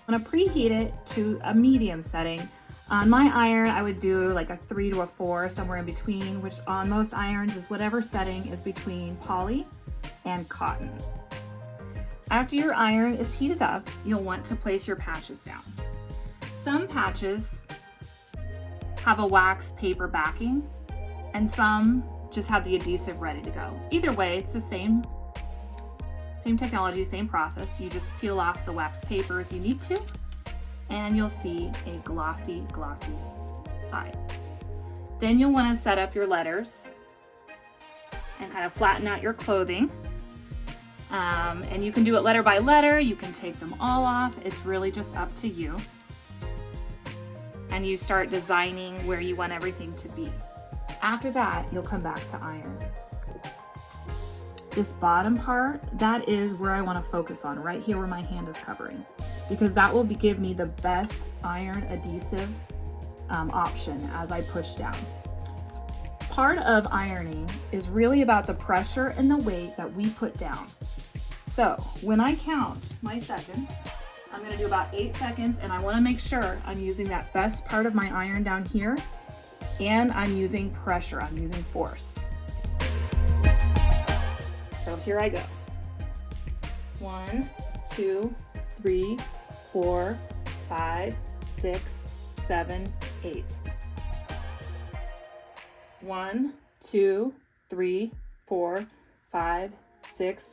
I'm gonna preheat it to a medium setting. On my iron, I would do like a 3 to a 4, somewhere in between, which on most irons is whatever setting is between poly and cotton. After your iron is heated up, you'll want to place your patches down. Some patches have a wax paper backing, and some just have the adhesive ready to go. Either way, it's the same technology, same process. You just peel off the wax paper if you need to, and you'll see a glossy side. Then you'll want to set up your letters and kind of flatten out your clothing. And you can do it letter by letter, you can take them all off, it's really just up to you. And you start designing where you want everything to be. After that, you'll come back to iron. This bottom part, that is where I want to focus on, right here where my hand is covering, because that will give me the best iron adhesive option as I push down. Part of ironing is really about the pressure and the weight that we put down. So when I count my seconds, I'm going to do about 8 seconds, and I want to make sure I'm using that best part of my iron down here, and I'm using pressure, I'm using force. So here I go. 1, 2, 3, 4, 5, 6, 7, 8. 1, 2, 3, 4, 5, 6,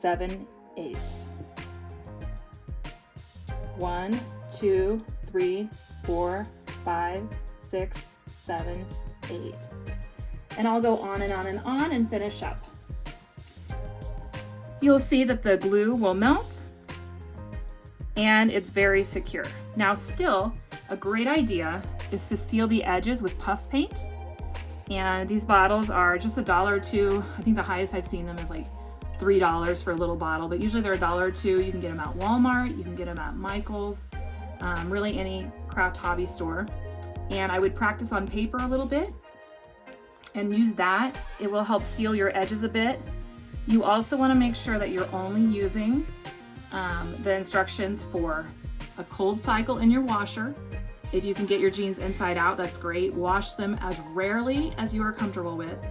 7, 8. 1, 2, 3, 4, 5, 6, 7, 8. And I'll go on and on and on and finish up. You'll see that the glue will melt and it's very secure. Now still, a great idea is to seal the edges with puff paint. And these bottles are just $1 or $2. I think the highest I've seen them is like $3 for a little bottle, but usually they're $1 or $2. You can get them at Walmart, you can get them at Michael's, really any craft hobby store. And I would practice on paper a little bit and use that. It will help seal your edges a bit. You also want to make sure that you're only using the instructions for a cold cycle in your washer. If you can get your jeans inside out, that's great. Wash them as rarely as you are comfortable with.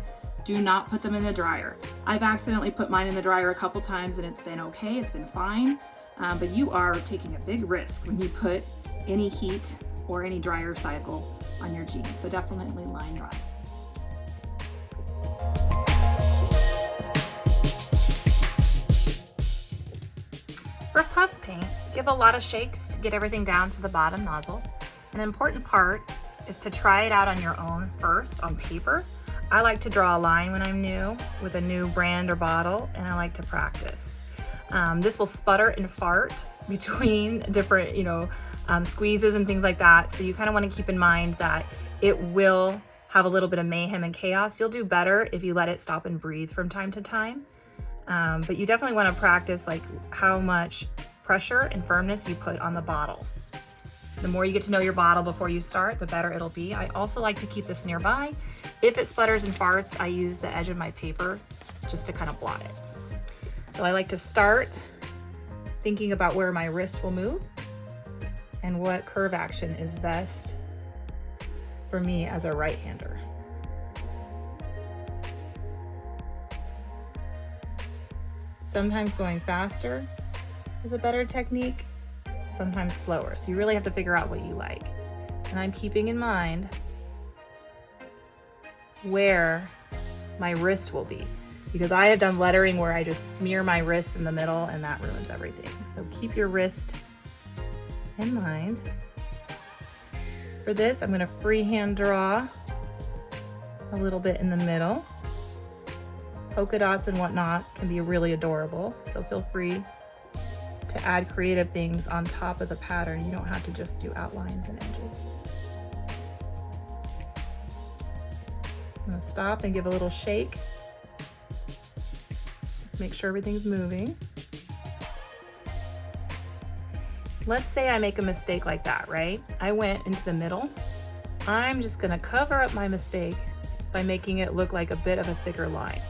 Do not put them in the dryer. I've accidentally put mine in the dryer a couple times and it's been okay, it's been fine. But you are taking a big risk when you put any heat or any dryer cycle on your jeans. So definitely line dry. For puff paint, give a lot of shakes to get everything down to the bottom nozzle. An important part is to try it out on your own first on paper. I like to draw a line when I'm new with a new brand or bottle, and I like to practice. This will sputter and fart between different, squeezes and things like that. So you kind of want to keep in mind that it will have a little bit of mayhem and chaos. You'll do better if you let it stop and breathe from time to time. But you definitely want to practice like how much pressure and firmness you put on the bottle. The more you get to know your bottle before you start, the better it'll be. I also like to keep this nearby. If it sputters and farts, I use the edge of my paper just to kind of blot it. So I like to start thinking about where my wrist will move and what curve action is best for me as a right-hander. Sometimes going faster is a better technique, sometimes slower. So you really have to figure out what you like. And I'm keeping in mind where my wrist will be, because I have done lettering where I just smear my wrist in the middle and that ruins everything. So keep your wrist in mind. For this, I'm going to freehand draw a little bit in the middle. Polka dots and whatnot can be really adorable, so feel free to add creative things on top of the pattern. You don't have to just do outlines and edges. I'm going to stop and give a little shake. Just make sure everything's moving. Let's say I make a mistake like that, right? I went into the middle. I'm just going to cover up my mistake by making it look like a bit of a thicker line.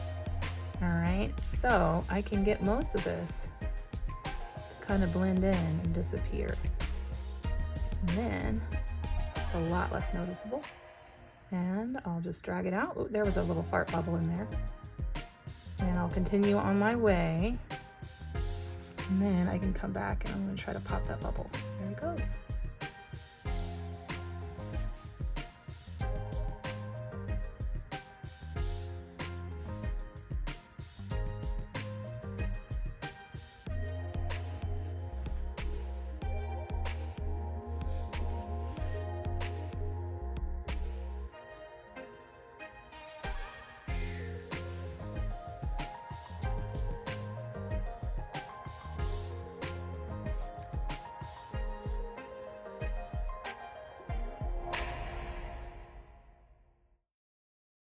All right, so I can get most of this to kind of blend in and disappear. And then it's a lot less noticeable. And I'll just drag it out. Oh, there was a little fart bubble in there. And I'll continue on my way. And then I can come back and I'm gonna try to pop that bubble. There it goes.